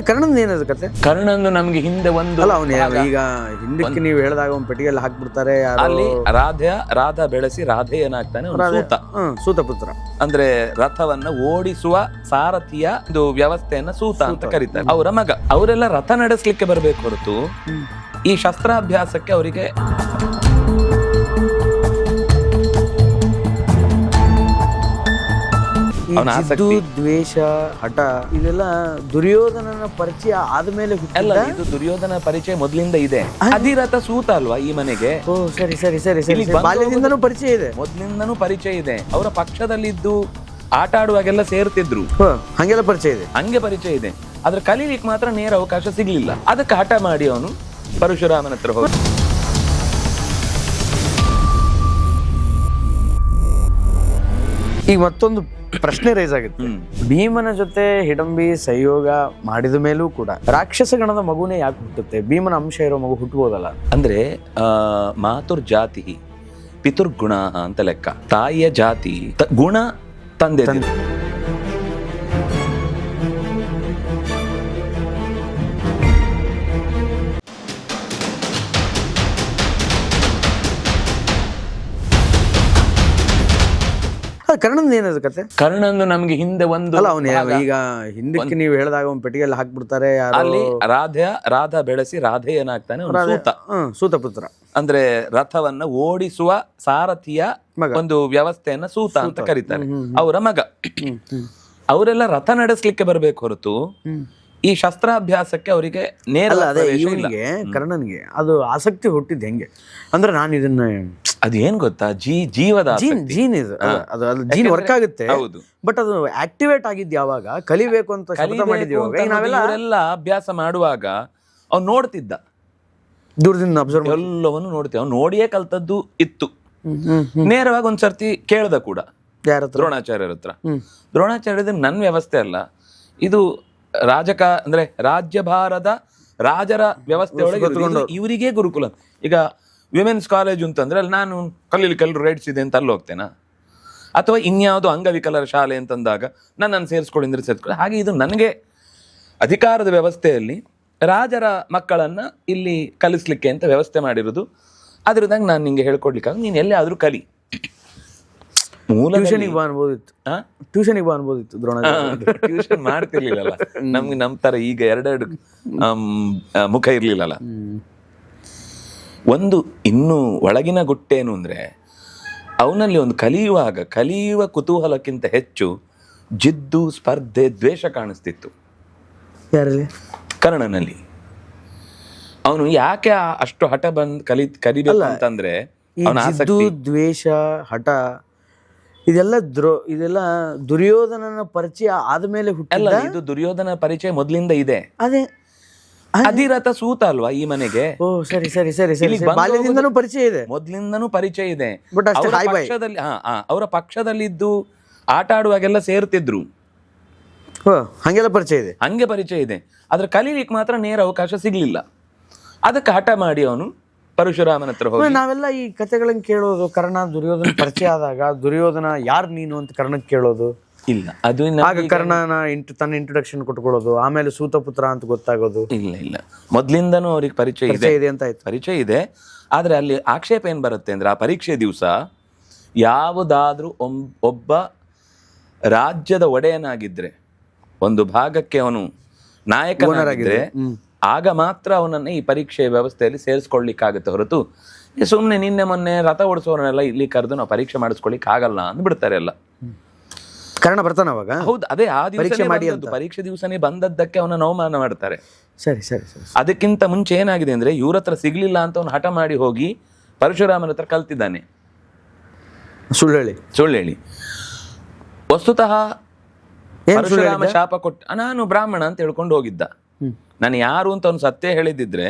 ಕರ್ಣಂದು ಏನದು ಕತೆ? ಕರ್ಣಂದು ನಮ್ಗೆ ಹಿಂದೆ ಒಂದು ಅಲ್ಲ ಅವನು ಈಗ ಹಿಂದಕ್ಕೆ ನೀವು ಹೇಳಿದಾಗ ಒಂದು ಪೆಟ್ಟಿಗೆಯಲ್ಲಿ ಹಾಕ್ಬಿಡ್ತಾರೆ, ಅಲ್ಲಿ ರಾಧಾ ಬೆಳೆಸಿ ರಾಧೆ ಏನಾಗ್ತಾನೆ ಸೂತ, ಸೂತ ಪುತ್ರ ಅಂದ್ರೆ ರಥವನ್ನ ಓಡಿಸುವ ಸಾರಥಿಯ ಒಂದು ವ್ಯವಸ್ಥೆಯನ್ನ ಸೂತ ಅಂತ ಕರೀತಾರೆ. ಅವರ ಮಗ. ಅವರೆಲ್ಲ ರಥ ನಡೆಸಲಿಕ್ಕೆ ಬರಬೇಕು ಹೊರತು ಈ ಶಸ್ತ್ರಾಭ್ಯಾಸಕ್ಕೆ ಅವರಿಗೆ ದ್ವೇಷ, ಹಠ ಇದೆಲ್ಲ ದುರ್ಯೋಧನನ ಪರಿಚಯ ಆದ್ಮೇಲೆ ಅಲ್ಲ, ಇದು ದುರ್ಯೋಧನ ಪರಿಚಯ ಮೊದ್ಲಿಂದ ಇದೆ. ಅಧಿರಥ ಸೂತ ಅಲ್ವಾ ಈ ಮನೆಗೆ. ಓ ಸರಿ ಸರಿ ಸರಿ ಸರಿ. ಬಾಲ್ಯದಿಂದನೂ ಪರಿಚಯ ಇದೆ, ಮೊದ್ಲಿಂದನೂ ಪರಿಚಯ ಇದೆ. ಅವರ ಪಕ್ಷದಲ್ಲಿದ್ದು ಆಟ ಆಡುವಾಗೆಲ್ಲ ಸೇರ್ತಿದ್ರು, ಹಂಗೆಲ್ಲ ಪರಿಚಯ ಇದೆ, ಹಂಗೆ ಪರಿಚಯ ಇದೆ. ಆದ್ರೆ ಕಲೀಲಿಕ್ಕೆ ಮಾತ್ರ ನೇರ ಅವಕಾಶ ಸಿಗ್ಲಿಲ್ಲ. ಅದಕ್ಕೆ ಹಠ ಮಾಡಿ ಅವನು ಪರಶುರಾಮನ ಹತ್ರ ಹೋದ. ಈಗ ಮತ್ತೊಂದು ಪ್ರಶ್ನೆ ರೈಸ್ ಆಗುತ್ತೆ. ಭೀಮನ ಜೊತೆ ಹಿಡಂಬಿ ಸಂಯೋಗ ಮಾಡಿದ ಮೇಲೂ ಕೂಡ ರಾಕ್ಷಸ ಗಣದ ಮಗುನೇ ಯಾಕೆ ಹುಟ್ಟುತ್ತೆ? ಭೀಮನ ಅಂಶ ಇರೋ ಮಗು ಹುಟ್ಟುವುದಲ್ಲ? ಅಂದ್ರೆ ಮಾತುರ್ ಜಾತಿ ಪಿತುರ್ಗುಣ ಅಂತ ಲೆಕ್ಕ. ತಾಯಿಯ ಜಾತಿ ಗುಣ ತಂದೆ. ಕರ್ಣಂದು ಏನದು ಕತೆ? ಕರ್ಣಂದು ನಮ್ಗೆ ಹಿಂದೆ ಒಂದು ಅಲ್ಲ ಅವನು ಈಗ ಹಿಂದಕ್ಕೆ ನೀವು ಹೇಳಿದಾಗ ಒಂದು ಪೆಟ್ಟಿಗೆಯಲ್ಲಿ ಹಾಕ್ಬಿಡ್ತಾರೆ, ಅಲ್ಲಿ ರಾಧಾ ಬೆಳೆಸಿ ರಾಧೆ ಏನಾಗ್ತಾನೆ ಸೂತ ಪುತ್ರ, ಅಂದ್ರೆ ರಥವನ್ನ ಓಡಿಸುವ ಸಾರಥಿಯ ಒಂದು ವ್ಯವಸ್ಥೆಯನ್ನ ಸೂತ ಅಂತ ಕರೀತಾರೆ. ಅವರ ಮಗ. ಅವರೆಲ್ಲ ರಥ ನಡೆಸಲಿಕ್ಕೆ ಬರಬೇಕು ಹೊರತು ಈ ಶಸ್ತ್ರಾಭ್ಯಾಸಕ್ಕೆ ಅವರಿಗೆ ನೇರ. ಇವನಿಗೆ ಕರ್ಣನ್ಗೆ ಅದು ಆಸಕ್ತಿ ಹುಟ್ಟಿದ್ ಹೆಂಗೆ ಅಂದ್ರೆ, ನಾನು ಇದನ್ನ ಅದೇನ್ ಗೊತ್ತಾ, ಜೀವದ ಜೀನ್ ಇದು, ಜೀನ್ ವರ್ಕ್ ಆಗುತ್ತೆ. ಬಟ್ ಅದು ಆಕ್ಟಿವೇಟ್ ಆಗಿದ್ ಯಾವಾಗ, ಕಲಿಬೇಕು ಅಂತ ನಾವೆಲ್ಲ ಅಭ್ಯಾಸ ಮಾಡುವಾಗ ಅವ್ನು ನೋಡ್ತಿದ್ದ, ದೂರದಿಂದ ಅಬ್ಸರ್ವ್ ಎಲ್ಲವನ್ನು ನೋಡ್ತೀವಿ. ಅವ್ನು ನೋಡಿಯೇ ಕಲ್ತದ್ದು ಇತ್ತು. ನೇರವಾಗಿ ಒಂದ್ಸರ್ತಿ ಕೇಳ್ದ ಕೂಡ ದ್ರೋಣಾಚಾರ್ಯರ ಹತ್ರ. ದ್ರೋಣಾಚಾರ್ಯದ ನನ್ನ ವ್ಯವಸ್ಥೆ ಅಲ್ಲ ಇದು, ಅಂದ್ರೆ ರಾಜ್ಯಭಾರದ ರಾಜರ ವ್ಯವಸ್ಥೆ ಒಳಗೆ ಇವರಿಗೇ ಗುರುಕುಲ. ಈಗ ವಿಮೆನ್ಸ್ ಕಾಲೇಜ್ ಅಂತಂದ್ರೆ ಅಲ್ಲಿ ನಾನು ಕಲೀಲಿಕ್ಕೆ ರೈಟ್ಸ್ ಇದೆ ಅಂತ ಅಲ್ಲಿ ಹೋಗ್ತೇನಾ, ಅಥವಾ ಇನ್ಯಾವುದೋ ಅಂಗವಿಕಲರ ಶಾಲೆ ಅಂತಂದಾಗ ನನ್ನನ್ನು ಸೇರಿಸ್ಕೊಳ್ಳಿ ಸೇರಿಸ್ಕೊಳ್ಳಿ. ಹಾಗೆ ಇದು ನನಗೆ ಅಧಿಕಾರದ ವ್ಯವಸ್ಥೆಯಲ್ಲಿ ರಾಜರ ಮಕ್ಕಳನ್ನ ಇಲ್ಲಿ ಕಲಿಸ್ಲಿಕ್ಕೆ ಅಂತ ವ್ಯವಸ್ಥೆ ಮಾಡಿರೋದು. ಅದ್ರದಾಗ ನಾನು ನಿಂಗೆ ಹೇಳ್ಕೊಡ್ಲಿಕ್ಕಾಗ ನೀನು ಎಲ್ಲೇ ಆದ್ರೂ ಕಲಿ. ಟ್ಯೂಷನಿಗೆ ಬಾ ಅನ್ಬೋದಿತ್ತು. ಟ್ಯೂಷನ್ ಮಾಡ್ತಿರ್ಲಿಲ್ಲಲ್ಲ ನಮ್ಗೆ, ನಮ್ ತರ ಈಗ ಎರಡೆರಡು ಮುಖ ಇರ್ಲಿಲ್ಲಲ್ಲ. ಒಂದು ಇನ್ನು ಒಳಗಿನ ಗುಟ್ಟೇನು ಅಂದ್ರೆ, ಅವನಲ್ಲಿ ಒಂದು ಕಲಿಯುವ ಕುತೂಹಲಕ್ಕಿಂತ ಹೆಚ್ಚು ಜಿದ್ದು, ಸ್ಪರ್ಧೆ, ದ್ವೇಷ ಕಾಣಿಸ್ತಿತ್ತು ಕರ್ಣನಲ್ಲಿ. ಅವನು ಯಾಕೆ ಅಷ್ಟು ಹಠ ಕಲಿಬೇಕು ಅಂತಂದ್ರೆ, ದ್ವೇಷ, ಹಠ ಇದೆಲ್ಲ ದುರ್ಯೋಧನನ ಪರಿಚಯ ಆದ್ಮೇಲೆ ಹುಟ್ಟಲ್ಲ. ಇದು ದುರ್ಯೋಧನ ಪರಿಚಯ ಮೊದ್ಲಿಂದ ಇದೆ. ಅದೇ ಅಧಿರಥ ಸೂತ ಅಲ್ವಾ ಈ ಮನೆಗೆ. ಓ ಸರಿ ಸರಿ ಸರಿ ಸರಿ. ಬಾಲ್ಯದಿಂದನೂ ಪರಿಚಯ ಇದೆ, ಮೊದ್ಲಿಂದನೂ ಪರಿಚಯ ಇದೆ. ಅವರ ಪಕ್ಷದಲ್ಲಿದ್ದು ಆಟ ಆಡುವಾಗೆಲ್ಲ ಸೇರ್ತಿದ್ರು, ಹಂಗೆಲ್ಲ ಪರಿಚಯ ಇದೆ, ಹಂಗೆ ಪರಿಚಯ ಇದೆ. ಆದ್ರೆ ಕಲೀಲಿಕ್ಕೆ ಮಾತ್ರ ನೇರ ಅವಕಾಶ ಸಿಗ್ಲಿಲ್ಲ. ಅದಕ್ಕೆ ಹಠ ಮಾಡಿ ಅವನು ಪರಶುರಾಮನ ಹತ್ರ ಹೋಗಿ. ನಾವೆಲ್ಲ ಈ ಕಥೆಗಳನ್ನ ಕೇಳೋದು, ಕರ್ಣ ದುರ್ಯೋಧನ ಪರಿಚಯ ಆದಾಗ ದುರ್ಯೋಧನ ಯಾರು ನೀನು ಅಂತ ಕರ್ಣಕ್ಕೆ ಕೇಳೋದು ಇಲ್ಲ. ಅದು ಆಗ ಕರ್ಣನ ತನ್ನ ಇಂಟ್ರೊಡಕ್ಷನ್ ಕೊಟ್ಕೊಳ್ಳೋದು, ಆಮೇಲೆ ಸೂತಪುತ್ರ ಅಂತ ಗೊತ್ತಾಗೋದು ಇಲ್ಲ. ಮೊದ್ಲಿಂದನೂ ಅವ್ರಿಗೆ ಪರಿಚಯ ಇದೆ ಅಂತ ಆಯ್ತು, ಪರಿಚಯ ಇದೆ. ಆದ್ರೆ ಅಲ್ಲಿ ಆಕ್ಷೇಪ ಏನ್ ಬರುತ್ತೆ ಅಂದ್ರೆ, ಆ ಪರೀಕ್ಷೆ ದಿವಸ ಯಾವುದಾದ್ರೂ ಒಬ್ಬ ರಾಜ್ಯದ ಒಡೆಯನಾಗಿದ್ರೆ, ಒಂದು ಭಾಗಕ್ಕೆ ಅವನು ನಾಯಕನಾಗಿದ್ರೆ, ಆಗ ಮಾತ್ರ ಅವನನ್ನ ಈ ಪರೀಕ್ಷೆ ವ್ಯವಸ್ಥೆಯಲ್ಲಿ ಸೇರಿಸ್ಕೊಳ್ಲಿಕ್ಕಾಗತ್ತೆ ಹೊರತು ಸುಮ್ನೆ ನಿನ್ನೆ ಮೊನ್ನೆ ರಥ ಓಡಿಸೋರನ್ನೆಲ್ಲ ಇಲ್ಲಿ ಕರೆದು ನಾವು ಪರೀಕ್ಷೆ ಮಾಡಿಸ್ಕೊಳ್ಲಿಕ್ಕೆ ಆಗಲ್ಲ ಅಂದ್ಬಿಡ್ತಾರೆ ಎಲ್ಲ. ಕರ್ಣ ಬರ್ತಾನ ಅವಾಗ? ಹೌದು, ಅದೇ ಆ ಪರೀಕ್ಷೆ ದಿವಸನೇ ಬಂದದ್ದಕ್ಕೆ ಅವನ ಅವಮಾನ ಮಾಡ್ತಾರೆ. ಸರಿ ಸರಿ ಸರಿ. ಅದಕ್ಕಿಂತ ಮುಂಚೆ ಏನಾಗಿದೆ ಅಂದ್ರೆ, ಇವ್ರ ಹತ್ರ ಸಿಗ್ಲಿಲ್ಲ ಅಂತ ಅವನು ಹಠ ಮಾಡಿ ಹೋಗಿ ಪರಶುರಾಮನ ಹತ್ರ ಕಲ್ತಿದ್ದಾನೆ, ಸುಳ್ಳು ಹೇಳಿ. ವಸ್ತುತಃ ಪರಶುರಾಮ ಶಾಪ ಕೊಟ್ಟ, ನಾನು ಬ್ರಾಹ್ಮಣ ಅಂತ ಹೇಳ್ಕೊಂಡು ಹೋಗಿದ್ದ. ನಾನು ಯಾರು ಅಂತ ಅವನು ಸತ್ಯ ಹೇಳಿದಿದ್ರೆ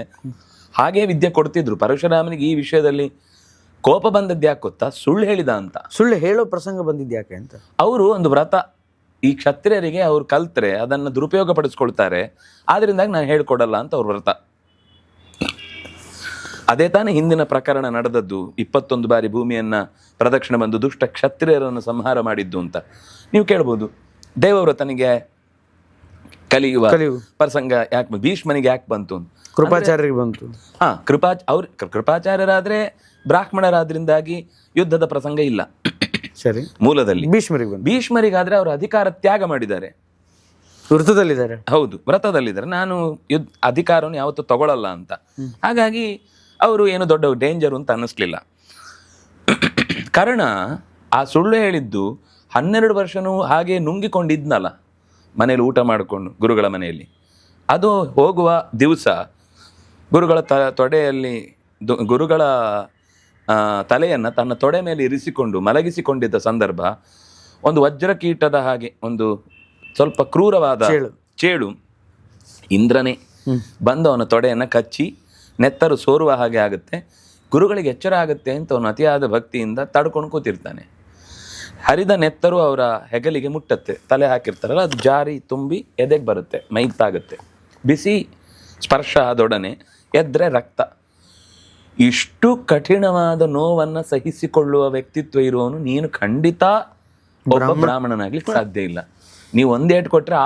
ಹಾಗೆ ವಿದ್ಯೆ ಕೊಡ್ತಿದ್ರು. ಪರಶುರಾಮನಿಗೆ ಈ ವಿಷಯದಲ್ಲಿ ಕೋಪ ಬಂದದ್ದು ಯಾಕೆ ಗೊತ್ತಾ? ಸುಳ್ಳು ಹೇಳಿದ ಅಂತ. ಸುಳ್ಳು ಹೇಳೋ ಪ್ರಸಂಗ ಬಂದಿದ್ದು ಯಾಕೆ ಅಂತ, ಅವರು ಒಂದು ವ್ರತ ಈ ಕ್ಷತ್ರಿಯರಿಗೆ ಅವ್ರು ಕಲ್ತ್ರೆ ಅದನ್ನು ದುರುಪಯೋಗ ಪಡಿಸ್ಕೊಳ್ತಾರೆ, ಆದ್ರಿಂದಾಗಿ ನಾನು ಹೇಳ್ಕೊಡಲ್ಲ ಅಂತ ಅವ್ರ ವ್ರತ. ಅದೇ ತಾನೇ ಹಿಂದಿನ ಪ್ರಕರಣ ನಡೆದದ್ದು. 21 ಬಾರಿ ಭೂಮಿಯನ್ನ ಪ್ರದಕ್ಷಿಣೆ ಬಂದು ದುಷ್ಟ ಕ್ಷತ್ರಿಯರನ್ನು ಸಂಹಾರ ಮಾಡಿದ್ದು ಅಂತ ನೀವು ಕೇಳ್ಬೋದು. ದೇವವ್ರತನಿಗೆ ಕಲಿಯುವ ಕಲಿಯುವ. ಪ್ರಸಂಗ ಯಾಕೆ ಭೀಷ್ಮನಿಗೆ ಯಾಕೆ ಬಂತು? ಕೃಪಾಚಾರ್ಯರಿಗೆ ಬಂತು. ಹಾ, ಕೃಪಾಚಾರ್ಯರಾದ್ರೆ ಬ್ರಾಹ್ಮಣರಾದ್ರಿಂದಾಗಿ ಯುದ್ಧದ ಪ್ರಸಂಗ ಇಲ್ಲ ಸರಿ. ಮೂಲದಲ್ಲಿ. ಭೀಷ್ಮರಿಗೆ ಬಂತು. ಭೀಷ್ಮರಿಗಾದ್ರೆ ಅವರು ಅಧಿಕಾರ ತ್ಯಾಗ ಮಾಡಿದ್ದಾರೆ, ವೃತ್ತದಲ್ಲಿದ್ದಾರೆ. ಹೌದು, ವ್ರತದಲ್ಲಿದ್ದಾರೆ. ನಾನು ಅಧಿಕಾರವನ್ನು ಯಾವತ್ತೂ ತಗೊಳ್ಳಲ್ಲ ಅಂತ. ಹಾಗಾಗಿ ಅವರು ಏನು ದೊಡ್ಡ ಡೇಂಜರು ಅಂತ ಅನ್ನಿಸ್ಲಿಲ್ಲ. ಕರ್ಣ ಆ ಸುಳ್ಳು ಹೇಳಿದ್ದು 12 ವರ್ಷನೂ ಹಾಗೆ ನುಂಗಿಕೊಂಡಿದ್ನಲ್ಲ ಮನೇಲಿ ಊಟ ಮಾಡಿಕೊಂಡು ಗುರುಗಳ ಮನೆಯಲ್ಲಿ. ಅದು ಹೋಗುವ ದಿವಸ ಗುರುಗಳ ತೊಡೆಯಲ್ಲಿ ಗುರುಗಳ ತಲೆಯನ್ನು ತನ್ನ ತೊಡೆ ಮೇಲೆ ಇರಿಸಿಕೊಂಡು ಮಲಗಿಸಿಕೊಂಡಿದ್ದ ಸಂದರ್ಭ ಒಂದು ವಜ್ರಕೀಟದ ಹಾಗೆ ಒಂದು ಸ್ವಲ್ಪ ಕ್ರೂರವಾದ ಚೇಳು ಇಂದ್ರನೇ ಬಂದು ಅವನ ತೊಡೆಯನ್ನು ಕಚ್ಚಿ ನೆತ್ತರು ಸೋರುವ ಹಾಗೆ ಆಗುತ್ತೆ. ಗುರುಗಳಿಗೆ ಎಚ್ಚರ ಆಗುತ್ತೆ ಅಂತ ಅವನು ಅತಿಯಾದ ಭಕ್ತಿಯಿಂದ ತಡ್ಕೊಂಡು ಕೂತಿರ್ತಾನೆ. ಹರಿದ ನೆತ್ತರು ಅವರ ಹೆಗಲಿಗೆ ಮುಟ್ಟತ್ತೆ, ತಲೆ ಹಾಕಿರ್ತಾರಲ್ಲ ಅದು ಜಾರಿ ತುಂಬಿ ಎದೆಗೆ ಬರುತ್ತೆ, ಮೈತಾಗುತ್ತೆ. ಬಿಸಿ ಸ್ಪರ್ಶ ಆದೊಡನೆ ಎದ್ರೆ ರಕ್ತ. ಇಷ್ಟು ಕಠಿಣವಾದ ನೋವನ್ನು ಸಹಿಸಿಕೊಳ್ಳುವ ವ್ಯಕ್ತಿತ್ವ ಇರುವವನು ನೀನು ಖಂಡಿತ ಒಬ್ಬ ಬ್ರಾಹ್ಮಣನಾಗ್ಲಿಕ್ಕೆ ಸಾಧ್ಯ ಇಲ್ಲ. ನೀವು ಒಂದೇಟು ಕೊಟ್ರೆ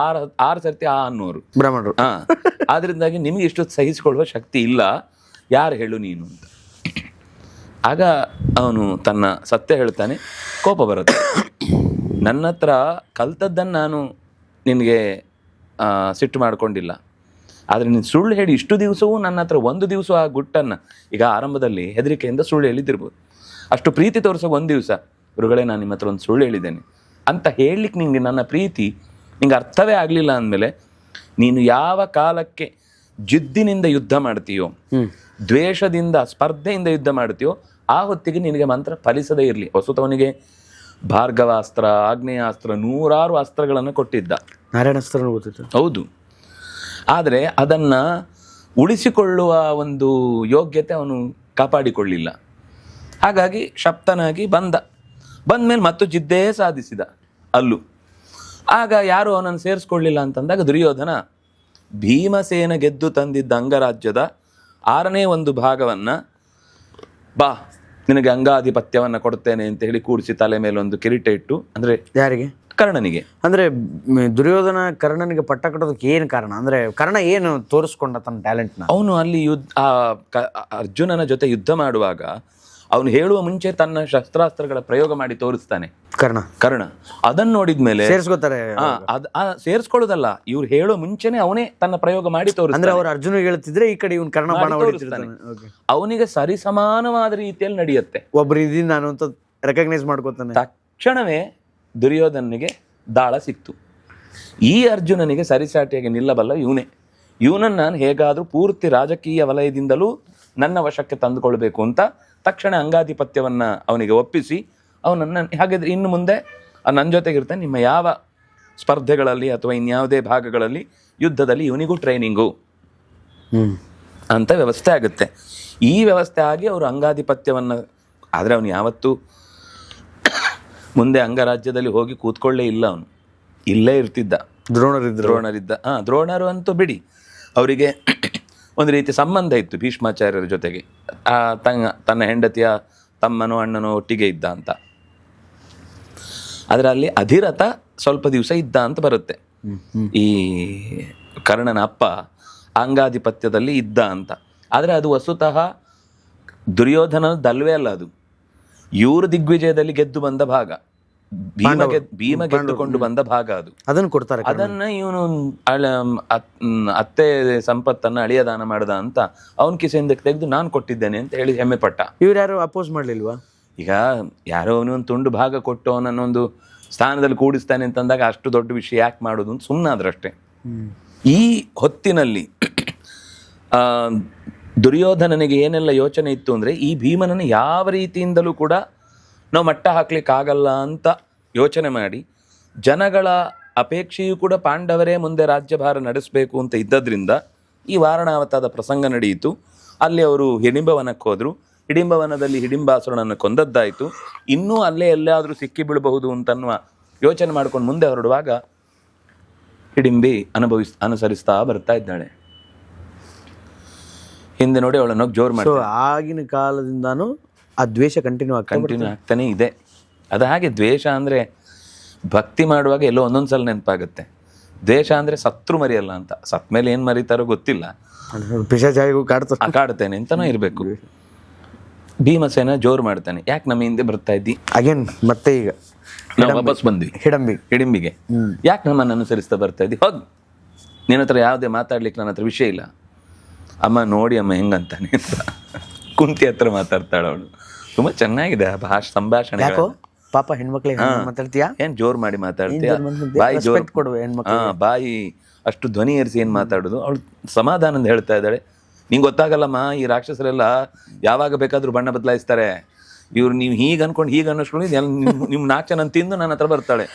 ಆರು ಸರ್ತಿ ಅನ್ನೋರು ಬ್ರಾಹ್ಮಣರು. ಆದ್ರಿಂದಾಗಿ ನಿಮಗೆ ಇಷ್ಟು ಸಹಿಸಿಕೊಳ್ಳುವ ಶಕ್ತಿ ಇಲ್ಲ, ಯಾರು ಹೇಳು ನೀನು ಅಂತ. ಆಗ ಅವನು ತನ್ನ ಸತ್ಯ ಹೇಳ್ತಾನೆ. ಕೋಪ ಬರುತ್ತೆ. ನನ್ನ ಹತ್ರ ಕಲ್ತದ್ದನ್ನು ನಾನು ನಿನಗೆ ಸಿಟ್ಟು ಮಾಡ್ಕೊಂಡಿಲ್ಲ, ಆದರೆ ನೀನು ಸುಳ್ಳು ಹೇಳಿ ಇಷ್ಟು ದಿವಸವೂ ನನ್ನ ಹತ್ರ ಒಂದು ದಿವಸ ಆ ಗುಟ್ಟನ್ನು, ಈಗ ಆರಂಭದಲ್ಲಿ ಹೆದರಿಕೆಯಿಂದ ಸುಳ್ಳು ಹೇಳಿದ್ದಿರ್ಬೋದು, ಅಷ್ಟು ಪ್ರೀತಿ ತೋರಿಸೋ ಒಂದು ದಿವಸ ಗುರುಗಳೇ ನಾನು ನಿಮ್ಮ ಹತ್ರ ಒಂದು ಸುಳ್ಳು ಹೇಳಿದ್ದೇನೆ ಅಂತ ಹೇಳಲಿಕ್ಕೆ ನಿಂಗೆ ನನ್ನ ಪ್ರೀತಿ ನಿಂಗೆ ಅರ್ಥವೇ ಆಗಲಿಲ್ಲ ಅಂದಮೇಲೆ ನೀನು ಯಾವ ಕಾಲಕ್ಕೆ ಜಿದ್ದಿನಿಂದ ಯುದ್ಧ ಮಾಡ್ತೀಯೋ, ದ್ವೇಷದಿಂದ ಸ್ಪರ್ಧೆಯಿಂದ ಯುದ್ಧ ಮಾಡ್ತೀಯೋ, ಆ ಹೊತ್ತಿಗೆ ನಿನಗೆ ಮಂತ್ರ ಫಲಿಸದೇ ಇರಲಿ. ವಸುತವನಿಗೆ ಭಾರ್ಗವಾಸ್ತ್ರ, ಆಗ್ನೇಯಾಸ್ತ್ರ, 100 ಅಸ್ತ್ರಗಳನ್ನು ಕೊಟ್ಟಿದ್ದ. ನಾರಾಯಣಾಸ್ತ್ರ ಗೊತ್ತಿತ್ತು, ಹೌದು. ಆದರೆ ಅದನ್ನು ಉಳಿಸಿಕೊಳ್ಳುವ ಒಂದು ಯೋಗ್ಯತೆ ಅವನು ಕಾಪಾಡಿಕೊಳ್ಳಿಲ್ಲ. ಹಾಗಾಗಿ ಶಪ್ತನಾಗಿ ಬಂದಮೇಲೆ ಮತ್ತು ಜಿದ್ದೇ ಸಾಧಿಸಿದ ಅಲ್ಲೂ. ಆಗ ಯಾರು ಅವನನ್ನು ಸೇರಿಸ್ಕೊಳ್ಳಿಲ್ಲ ಅಂತಂದಾಗ ದುರ್ಯೋಧನ ಭೀಮಸೇನ ಗೆದ್ದು ತಂದಿದ್ದ ಅಂಗರಾಜ್ಯದ 6ನೇ ಒಂದು ಭಾಗವನ್ನು ಬಾ ನಿನಗೆ ಅಂಗಾಧಿಪತ್ಯವನ್ನು ಕೊಡ್ತೇನೆ ಅಂತ ಹೇಳಿ ಕೂಡಿಸಿ ತಲೆ ಮೇಲೆ ಒಂದು ಕಿರೀಟ ಇಟ್ಟು, ಅಂದರೆ ಯಾರಿಗೆ? ಕರ್ಣನಿಗೆ. ಅಂದ್ರೆ ದುರ್ಯೋಧನ ಕರ್ಣನಿಗೆ ಪಟ್ಟ ಕಟ್ಟೋದಕ್ಕೆ ಏನು ಕಾರಣ? ಅಂದ್ರೆ ಕರ್ಣ ಏನು ತೋರಿಸ್ಕೊಂಡ ತನ್ನ ಟ್ಯಾಲೆಂಟ್ನ? ಅವನು ಅಲ್ಲಿ ಅರ್ಜುನನ ಜೊತೆ ಯುದ್ಧ ಮಾಡುವಾಗ ಅವನು ಹೇಳುವ ಮುಂಚೆ ತನ್ನ ಶಸ್ತ್ರಾಸ್ತ್ರಗಳ ಪ್ರಯೋಗ ಮಾಡಿ ತೋರಿಸ್ತಾನೆ ಕರ್ಣ. ಅದನ್ನ ನೋಡಿದ್ಮೇಲೆ ಸೇರಿಸ್ಕೋತಾರೆ. ಸೇರಿಸ್ಕೊಳ್ಳೋದಲ್ಲ, ಇವ್ರು ಹೇಳೋ ಮುಂಚೆನೆ ಅವನೇ ತನ್ನ ಪ್ರಯೋಗ ಮಾಡಿ ತೋರಿಸ್ತಾನೆ. ಅಂದ್ರೆ ಅವ್ರು ಅರ್ಜುನ ಹೇಳ್ತಿದ್ರೆ ಈ ಕಡೆ ಇವನು ಕರ್ಣ ಬಾಣ ಹೊಡಿತಾನೆ. ಅವನಿಗೆ ಸರಿಸಮಾನವಾದ ರೀತಿಯಲ್ಲಿ ನಡೆಯುತ್ತೆ. ಒಬ್ರು ಇದೀನಿ ನಾನು ಅಂತ ರೆಕಗ್ನೈಸ್ ಮಾಡ್ಕೋತಾನೆ. ತಕ್ಷಣವೇ ದುರ್ಯೋಧನಿಗೆ ದಾಳ ಸಿಕ್ತು. ಈ ಅರ್ಜುನನಿಗೆ ಸರಿಸಾಟಿಯಾಗಿ ನಿಲ್ಲಬಲ್ಲ ಇವನನ್ನು ನಾನು ಹೇಗಾದರೂ ಪೂರ್ತಿ ರಾಜಕೀಯ ವಲಯದಿಂದಲೂ ನನ್ನ ವಶಕ್ಕೆ ತಂದುಕೊಳ್ಬೇಕು ಅಂತ ತಕ್ಷಣ ಅಂಗಾಧಿಪತ್ಯವನ್ನು ಅವನಿಗೆ ಒಪ್ಪಿಸಿ ಅವನನ್ನು, ಹಾಗಾದ್ರೆ ಇನ್ನು ಮುಂದೆ ನನ್ನ ಜೊತೆಗಿರ್ತಾನೆ, ನಿಮ್ಮ ಯಾವ ಸ್ಪರ್ಧೆಗಳಲ್ಲಿ ಅಥವಾ ಇನ್ಯಾವುದೇ ಭಾಗಗಳಲ್ಲಿ ಯುದ್ಧದಲ್ಲಿ ಇವನಿಗೂ ಟ್ರೈನಿಂಗು ಅಂತ ವ್ಯವಸ್ಥೆ ಆಗುತ್ತೆ. ಈ ವ್ಯವಸ್ಥೆ ಆಗಿ ಅವರು ಅಂಗಾಧಿಪತ್ಯವನ್ನು, ಆದರೆ ಅವನು ಯಾವತ್ತೂ ಮುಂದೆ ಅಂಗರಾಜ್ಯದಲ್ಲಿ ಹೋಗಿ ಕೂತ್ಕೊಳ್ಳೇ ಇಲ್ಲ, ಅವನು ಇಲ್ಲೇ ಇರ್ತಿದ್ದ. ದ್ರೋಣರಿದ್ದ. ದ್ರೋಣರು ಅಂತೂ ಬಿಡಿ, ಅವರಿಗೆ ಒಂದು ರೀತಿ ಸಂಬಂಧ ಇತ್ತು ಭೀಷ್ಮಾಚಾರ್ಯರ ಜೊತೆಗೆ. ತನ್ನ ಹೆಂಡತಿಯ ತಮ್ಮನೋ ಅಣ್ಣನೋ ಒಟ್ಟಿಗೆ ಇದ್ದ ಅಂತ. ಆದರೆ ಅಲ್ಲಿ ಅಧಿರಥ ಸ್ವಲ್ಪ ದಿವಸ ಇದ್ದ ಅಂತ ಬರುತ್ತೆ. ಈ ಕರ್ಣನ ಅಪ್ಪ ಅಂಗಾಧಿಪತ್ಯದಲ್ಲಿ ಇದ್ದ ಅಂತ. ಆದರೆ ಅದು ವಸ್ತುತಃ ದುರ್ಯೋಧನದಲ್ವೇ ಅಲ್ಲ, ಅದು ಇವರು ದಿಗ್ವಿಜಯದಲ್ಲಿ ಗೆದ್ದು ಬಂದ ಭಾಗ, ಭೀಮ ಗೆದ್ದುಕೊಂಡು ಬಂದ ಭಾಗ. ಅದು ಅದನ್ನು ಕೊಡ್ತಾರೆ. ಅದನ್ನ ಇವನು ಅತ್ತೆ ಸಂಪತ್ತನ್ನ ಅಳಿಯ ದಾನ ಮಾಡ್ದ ಅಂತ ಅವನ ಕಿಸೆಯಿಂದ ತೆಗೆದು ನಾನು ಕೊಟ್ಟಿದ್ದೇನೆ ಅಂತ ಹೇಳಿ ಹೆಮ್ಮೆ ಪಟ್ಟ. ಇವ್ರು ಯಾರು ಅಪೋಸ್ ಮಾಡ್ಲಿಲ್ವಾ? ಈಗ ಯಾರೋ ಅವನೊಂದು ತುಂಡು ಭಾಗ ಕೊಟ್ಟು ಅವನನ್ನೊಂದು ಸ್ಥಾನದಲ್ಲಿ ಕೂಡಿಸ್ತಾನೆ ಅಂತಂದಾಗ ಅಷ್ಟು ದೊಡ್ಡ ವಿಷಯ ಯಾಕೆ ಮಾಡೋದು ಅಂತ ಸುಮ್ಮನಾದ್ರಷ್ಟೇ. ಈ ಹೊತ್ತಿನಲ್ಲಿ ದುರ್ಯೋಧನನಿಗೆ ಏನೆಲ್ಲ ಯೋಚನೆ ಇತ್ತು ಅಂದರೆ, ಈ ಭೀಮನನ್ನು ಯಾವ ರೀತಿಯಿಂದಲೂ ಕೂಡ ನಾವು ಮಟ್ಟ ಹಾಕ್ಲಿಕ್ಕೆ ಆಗಲ್ಲ ಅಂತ ಯೋಚನೆ ಮಾಡಿ, ಜನಗಳ ಅಪೇಕ್ಷೆಯೂ ಕೂಡ ಪಾಂಡವರೇ ಮುಂದೆ ರಾಜ್ಯಭಾರ ನಡೆಸಬೇಕು ಅಂತ ಇದ್ದದ್ರಿಂದ ಈ ವಾರಣಾವತಾದ ಪ್ರಸಂಗ ನಡೆಯಿತು. ಅಲ್ಲಿ ಅವರು ಹಿಡಿಂಬವನಕ್ಕೆ ಹೋದರು. ಹಿಡಿಂಬವನದಲ್ಲಿ ಹಿಡಿಂಬಾಸುರನನ್ನು ಕೊಂದದ್ದಾಯಿತು. ಇನ್ನೂ ಅಲ್ಲೇ ಎಲ್ಲಾದರೂ ಸಿಕ್ಕಿ ಬೀಳಬಹುದು ಅಂತನ್ನುವ ಯೋಚನೆ ಮಾಡ್ಕೊಂಡು ಮುಂದೆ ಹೊರಡುವಾಗ ಹಿಡಿಂಬಿ ಅನುಸರಿಸ್ತಾ ಬರ್ತಾ ಇದ್ದಾಳೆ. ಹಿಂದೆ ನೋಡಿ ಅವಳನ್ನು ಜೋರು ಮಾಡಿ. ಆಗಿನ ಕಾಲದಿಂದಾನು ಆ ದ್ವೇಷ ಕಂಟಿನ್ಯೂ ಆಗ್ತಾನೆ ಇದೆ. ಅದು ಹಾಗೆ ದ್ವೇಷ ಅಂದರೆ ಭಕ್ತಿ ಮಾಡುವಾಗ ಎಲ್ಲೋ ಒಂದೊಂದು ಸಲ ನೆನಪಾಗುತ್ತೆ. ದ್ವೇಷ ಅಂದ್ರೆ ಸತ್ರು ಮರಿಯಲ್ಲ ಅಂತ, ಸತ್ ಮೇಲೆ ಏನ್ ಮರಿತಾರೋ ಗೊತ್ತಿಲ್ಲ, ಪಿಶಾಚಿಗೂ ಕಾಡ್ತ ಕಾಡ್ತೇನೆ ಅಂತನೂ ಇರ್ಬೇಕು. ಭೀಮಸೇನ ಜೋರು ಮಾಡ್ತಾನೆ, ಯಾಕೆ ನಮ್ಮ ಹಿಂದೆ ಬರ್ತಾ ಇದ್ದಿ, ಅಗೇನ್ ಮತ್ತೆ ಈಗ ನಾವು ವಾಪಸ್ ಬಂದ್ವಿ ಹಿಡಿಂಬಿಗೆ, ಯಾಕೆ ನಮ್ಮನ್ನು ಅನುಸರಿಸ್ತಾ ಬರ್ತಾ ಇದ್ದಿ, ಹೋಗ್ ನಿನ್ನ ಹತ್ರ ಯಾವುದೇ ಮಾತಾಡ್ಲಿಕ್ಕೆ ನನ್ನ ಹತ್ರ ವಿಷಯ ಇಲ್ಲ. ಅಮ್ಮ ನೋಡಿ ಅಮ್ಮ ಹೆಂಗಂತಾನೆ ಅಂತ ಕುಂತಿ ಹತ್ರ ಮಾತಾಡ್ತಾಳ ಅವಳು. ತುಂಬಾ ಚೆನ್ನಾಗಿದೆ ಆ ಸಂಭಾಷಣೆ. ಯಾಕೋ ಪಾಪ ಹೆಣ್ಮಕ್ಳಿಗೆ ಮಾತಾಡ್ತೀಯಾ, ಏನ್ ಜೋರ್ ಮಾಡಿ ಮಾತಾಡ್ತೀಯ, ಬಾಯಿ ಜೋರ್ ಕೊಡುವೆ ಹೆಣ್ಮಕ್ಳು, ಬಾಯಿ ಅಷ್ಟು ಧ್ವನಿ ಏರಿಸಿ ಏನ್ ಮಾತಾಡುದು. ಅವಳು ಸಮಾಧಾನದಿಂದ ಹೇಳ್ತಾ ಇದ್ದಾಳೆ, ನಿಂಗೆ ಗೊತ್ತಾಗಲ್ಲಮ್ಮ, ಈ ರಾಕ್ಷಸರೆಲ್ಲ ಯಾವಾಗ ಬೇಕಾದ್ರೂ ಬಣ್ಣ ಬದಲಾಯಿಸ್ತಾರೆ, ಇವ್ರು ನೀವು ಹೀಗೆ ಅನ್ಕೊಂಡು ಹೀಗೆ ಅನ್ನಿಸ್ಕೊಂಡು ನಿಮ್ 4 ಜನ ತಿಂದು ನನ್ನ ಹತ್ರ ಬರ್ತಾಳೆ,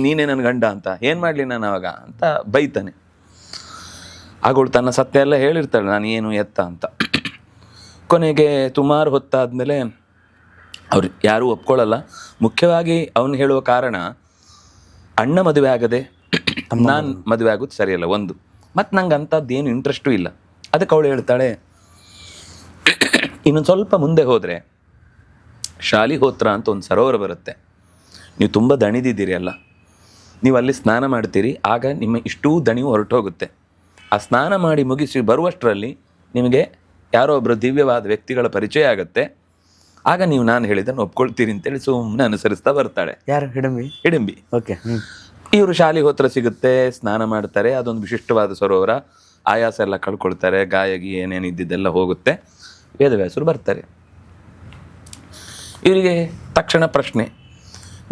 ನೀನೇ ನನ್ನ ಗಂಡ ಅಂತ, ಏನ್ ಮಾಡ್ಲಿ ನಾನು ಅವಾಗ ಅಂತ ಬೈತಾನೆ. ಆಗೋಳು ತನ್ನ ಸತ್ಯ ಎಲ್ಲ ಹೇಳಿರ್ತಾಳೆ, ನಾನು ಏನು ಎತ್ತ ಅಂತ. ಕೊನೆಗೆ ಸುಮಾರು ಹೊತ್ತಾದ್ಮೇಲೆ ಅವ್ರು ಯಾರೂ ಒಪ್ಕೊಳ್ಳಲ್ಲ. ಮುಖ್ಯವಾಗಿ ಅವನು ಹೇಳುವ ಕಾರಣ, ಅಣ್ಣ ಮದುವೆ ಆಗದೆ ನಾನು ಮದುವೆ ಆಗೋದು ಸರಿಯಲ್ಲ ಒಂದು, ಮತ್ತು ನಂಗೆ ಅಂಥದ್ದೇನು ಇಂಟ್ರೆಸ್ಟೂ ಇಲ್ಲ. ಅದಕ್ಕೆ ಅವಳು ಹೇಳ್ತಾಳೆ, ಇನ್ನೊಂದು ಸ್ವಲ್ಪ ಮುಂದೆ ಹೋದರೆ ಶಾಲಿಹೋತ್ರ ಅಂತ ಒಂದು ಸರೋವರ ಬರುತ್ತೆ, ನೀವು ತುಂಬ ದಣಿದಿದ್ದೀರಿ ಅಲ್ಲ, ನೀವು ಅಲ್ಲಿ ಸ್ನಾನ ಮಾಡ್ತೀರಿ, ಆಗ ನಿಮ್ಮ ಇಷ್ಟೂ ದಣಿವು ಹೊರಟೋಗುತ್ತೆ. ಆ ಸ್ನಾನ ಮಾಡಿ ಮುಗಿಸಿ ಬರುವಷ್ಟರಲ್ಲಿ ನಿಮಗೆ ಯಾರೋ ಒಬ್ಬರು ದಿವ್ಯವಾದ ವ್ಯಕ್ತಿಗಳ ಪರಿಚಯ ಆಗುತ್ತೆ, ಆಗ ನೀವು ನಾನು ಹೇಳಿದ್ದನ್ನು ಒಪ್ಕೊಳ್ತೀರಿ ಅಂತೇಳಿ ಸುಮ್ಮನೆ ಅನುಸರಿಸ್ತಾ ಬರ್ತಾಳೆ. ಯಾರು? ಹಿಡಂಬಿ. ಓಕೆ. ಇವರು ಶಾಲಿಹೋತ್ರ ಸಿಗುತ್ತೆ, ಸ್ನಾನ ಮಾಡ್ತಾರೆ, ಅದೊಂದು ವಿಶಿಷ್ಟವಾದ ಸರೋವರ, ಆಯಾಸ ಎಲ್ಲ ಕಳ್ಕೊಳ್ತಾರೆ, ಗಾಯಗಿ ಏನೇನು ಇದ್ದಿದ್ದೆಲ್ಲ ಹೋಗುತ್ತೆ. ವೇದವ್ಯಾಸರು ಬರ್ತಾರೆ. ಇವರಿಗೆ ತಕ್ಷಣ ಪ್ರಶ್ನೆ,